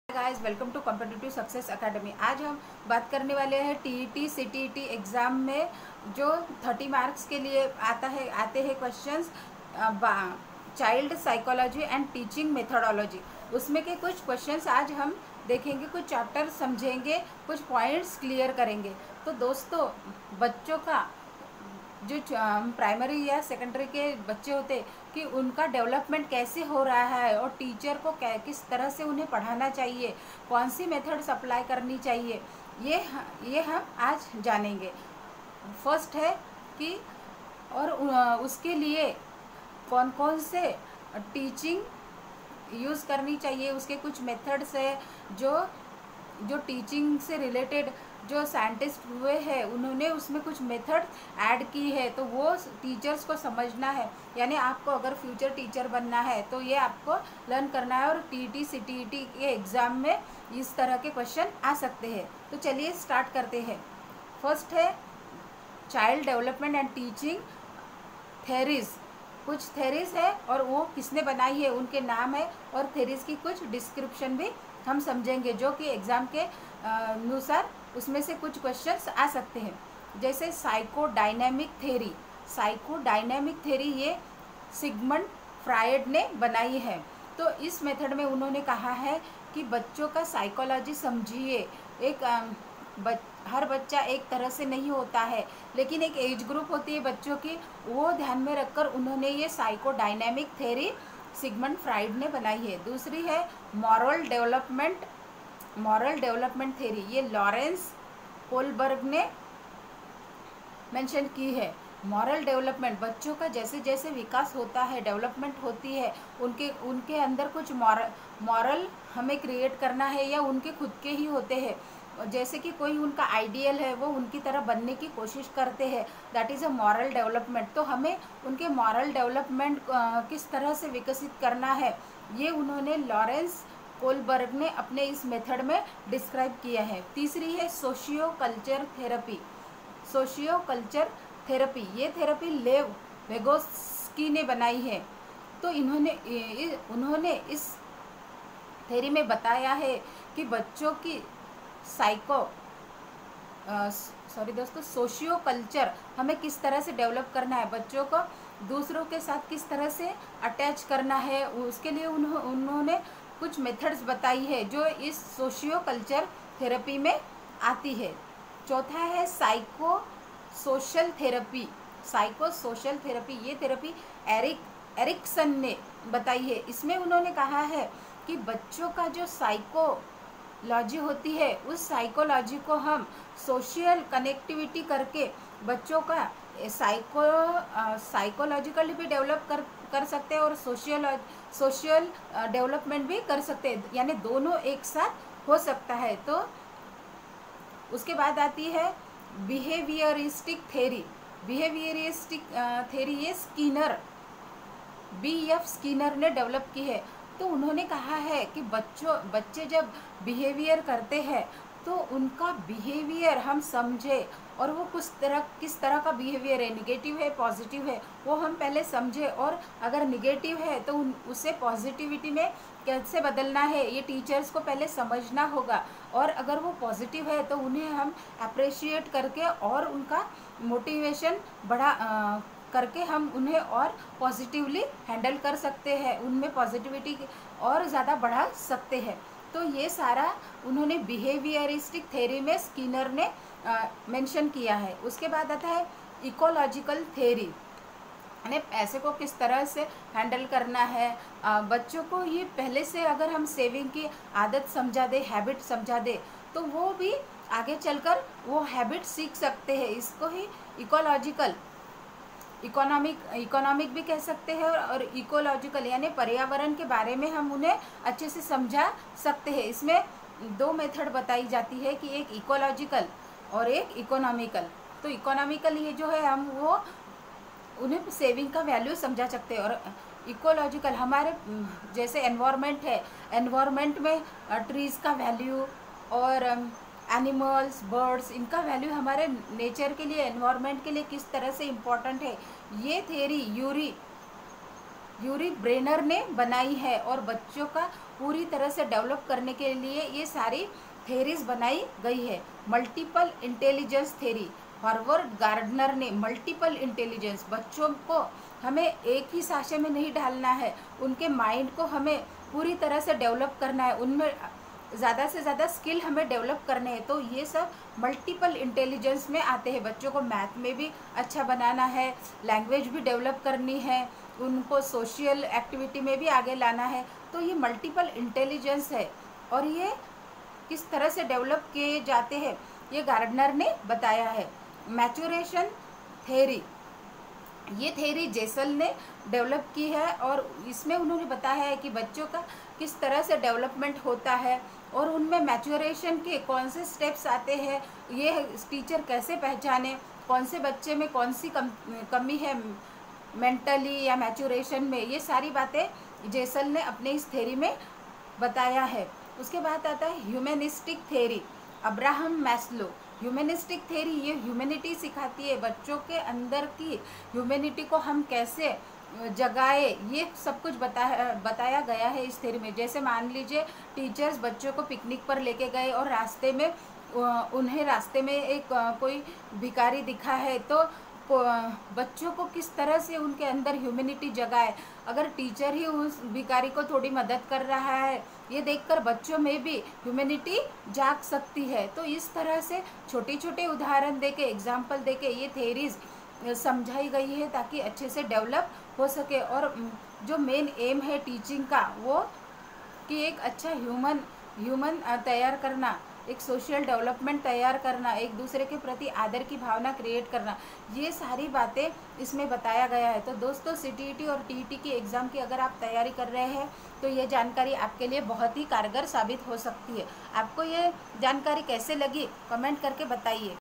Guys, welcome to competitive success academy. आज हम बात करने वाले हैं टीईटी सीटीईटी एग्ज़ाम में जो 30 मार्क्स के लिए आते हैं questions, child psychology and teaching methodology. उसमें के कुछ क्वेश्चंस आज हम देखेंगे, कुछ चैप्टर समझेंगे, कुछ पॉइंट्स क्लियर करेंगे। तो दोस्तों, बच्चों का जो प्राइमरी या सेकेंडरी के बच्चे होते कि उनका डेवलपमेंट कैसे हो रहा है और टीचर को किस तरह से उन्हें पढ़ाना चाहिए, कौन सी मेथड्स अप्लाई करनी चाहिए, ये हम आज जानेंगे। फर्स्ट है कि और उसके लिए कौन कौन से टीचिंग यूज़ करनी चाहिए, उसके कुछ मेथड्स है जो टीचिंग से रिलेटेड जो साइंटिस्ट हुए हैं उन्होंने उसमें कुछ मेथड ऐड की है, तो वो टीचर्स को समझना है। यानी आपको अगर फ्यूचर टीचर बनना है तो ये आपको लर्न करना है और टीईटी सीटीईटी के एग्ज़ाम में इस तरह के क्वेश्चन आ सकते हैं। तो चलिए स्टार्ट करते हैं। फर्स्ट है child development and teaching theories. कुछ थेरीज है और वो किसने बनाई है, उनके नाम है, और थेरीज की कुछ डिस्क्रिप्शन भी हम समझेंगे जो कि एग्ज़ाम के अनुसार उसमें से कुछ क्वेश्चंस आ सकते हैं। जैसे साइकोडायनेमिक थेरी। साइकोडायनेमिक थेरी ये सिगमंड फ्रायड ने बनाई है। तो इस मेथड में उन्होंने कहा है कि बच्चों का साइकोलॉजी समझिए। हर बच्चा एक तरह से नहीं होता है, लेकिन एक एज ग्रुप होती है बच्चों की, वो ध्यान में रखकर उन्होंने ये साइकोडायनेमिक थेरी सिगमंड फ्रायड ने बनाई है। दूसरी है मॉरल डेवलपमेंट थेरी। ये लॉरेंस कोलबर्ग ने मेंशन की है। मॉरल डेवलपमेंट, बच्चों का जैसे जैसे विकास होता है, डेवलपमेंट होती है, उनके अंदर कुछ मॉरल हमें क्रिएट करना है या उनके खुद के ही होते हैं। जैसे कि कोई उनका आइडियल है, वो उनकी तरह बनने की कोशिश करते हैं, that is a moral development. तो हमें उनके मॉरल डेवलपमेंट किस तरह से विकसित करना है, ये उन्होंने लॉरेंस कोलबर्ग ने अपने इस मेथड में डिस्क्राइब किया है। तीसरी है socio culture therapy. Socio culture therapy, ये थेरेपी लेव वेगोस्की ने बनाई है। तो उन्होंने इस थेरी में बताया है कि बच्चों की सोशियो कल्चर हमें किस तरह से डेवलप करना है, बच्चों को दूसरों के साथ किस तरह से अटैच करना है, उसके लिए उन्होंने कुछ मेथड्स बताई है जो इस सोशियो कल्चर थेरेपी में आती है। चौथा है psycho social therapy. Psycho social therapy, ये थेरेपी एरिक्सन ने बताई है। इसमें उन्होंने कहा है कि बच्चों का जो साइकोलॉजी होती है, उस साइकोलॉजी को हम सोशल कनेक्टिविटी करके बच्चों का साइकोलॉजिकली भी डेवलप कर सकते हैं और सोशल डेवलपमेंट भी कर सकते हैं, यानी दोनों एक साथ हो सकता है। तो उसके बाद आती है बिहेवियरिस्टिक थेरी। बिहेवियरिस्टिक थेरी ये BF स्किनर ने डेवलप की है। तो उन्होंने कहा है कि बच्चे जब बिहेवियर करते हैं तो उनका बिहेवियर हम समझे और वो किस तरह का बिहेवियर है, निगेटिव है पॉजिटिव है, वो हम पहले समझे, और अगर निगेटिव है तो उसे पॉजिटिविटी में कैसे बदलना है ये टीचर्स को पहले समझना होगा, और अगर वो पॉजिटिव है तो उन्हें हम अप्रिशिएट करके और उनका मोटिवेशन करके हम उन्हें और पॉजिटिवली हैंडल कर सकते हैं, उनमें पॉजिटिविटी और ज़्यादा बढ़ा सकते हैं। तो ये सारा उन्होंने बिहेवियरिस्टिक थेरी में स्किनर ने मेंशन किया है। उसके बाद आता है इकोलॉजिकल थेरी, यानी पैसे को किस तरह से हैंडल करना है। बच्चों को ये पहले से अगर हम सेविंग की आदत समझा दे, हैबिट समझा दे, तो वो भी आगे चलकर वो हैबिट सीख सकते हैं। इसको ही इकोनॉमिक भी कह सकते हैं और इकोलॉजिकल यानी पर्यावरण के बारे में हम उन्हें अच्छे से समझा सकते हैं। इसमें दो मेथड बताई जाती है कि एक इकोलॉजिकल और एक इकोनॉमिकल। तो इकोनॉमिकल ये जो है हम वो उन्हें सेविंग का वैल्यू समझा सकते हैं, और इकोलॉजिकल हमारे जैसे एनवायरनमेंट है, एनवायरनमेंट में ट्रीज़ का वैल्यू और एनिमल्स, बर्ड्स, इनका वैल्यू हमारे नेचर के लिए, एनवायरनमेंट के लिए किस तरह से इम्पोर्टेंट है, ये थेरी यूरी ब्रेनर ने बनाई है और बच्चों का पूरी तरह से डेवलप करने के लिए ये सारी थेरीज बनाई गई है। Multiple intelligence theory, Harvard gardener ने मल्टीपल इंटेलिजेंस, बच्चों को हमें एक ही साशे में नहीं डालना है, उनके माइंड को हमें पूरी तरह से डेवलप करना है, उनमें ज़्यादा से ज़्यादा स्किल हमें डेवलप करने हैं। तो ये सब मल्टीपल इंटेलिजेंस में आते हैं। बच्चों को मैथ में भी अच्छा बनाना है, लैंग्वेज भी डेवलप करनी है, उनको सोशल एक्टिविटी में भी आगे लाना है। तो ये मल्टीपल इंटेलिजेंस है और ये किस तरह से डेवलप किए जाते हैं ये गार्डनर ने बताया है। मैच्योरेशन थेरी, ये थेरी जेसल ने डेवलप की है और इसमें उन्होंने बताया है कि बच्चों का किस तरह से डेवलपमेंट होता है और उनमें मैच्योरेशन के कौन से स्टेप्स आते हैं, ये टीचर कैसे पहचाने कौन से बच्चे में कौन सी कमी है मेंटली या मैच्योरेशन में, ये सारी बातें जेसल ने अपने इस थेरी में बताया है। उसके बाद आता है humanistic theory, Abraham Maslow. Humanistic theory ये ह्यूमैनिटी सिखाती है, बच्चों के अंदर की ह्यूमैनिटी को हम कैसे जगाए, ये सब कुछ बताया गया है इस थेरी में। जैसे मान लीजिए टीचर्स बच्चों को पिकनिक पर लेके गए और रास्ते में उन्हें रास्ते में एक कोई भिखारी दिखा है, तो बच्चों को किस तरह से उनके अंदर ह्यूमैनिटी जगाए। अगर टीचर ही उस भिखारी को थोड़ी मदद कर रहा है, ये देखकर बच्चों में भी ह्यूमैनिटी जाग सकती है। तो इस तरह से छोटे छोटे उदाहरण देके, एग्जाम्पल देके ये थेरीज समझाई गई है ताकि अच्छे से डेवलप हो सके। और जो मेन एम है टीचिंग का वो कि एक अच्छा ह्यूमन तैयार करना, एक सोशल डेवलपमेंट तैयार करना, एक दूसरे के प्रति आदर की भावना क्रिएट करना, ये सारी बातें इसमें बताया गया है। तो दोस्तों सीटीईटी और टीईटी की एग्ज़ाम की अगर आप तैयारी कर रहे हैं तो ये जानकारी आपके लिए बहुत ही कारगर साबित हो सकती है। आपको ये जानकारी कैसे लगी कमेंट करके बताइए।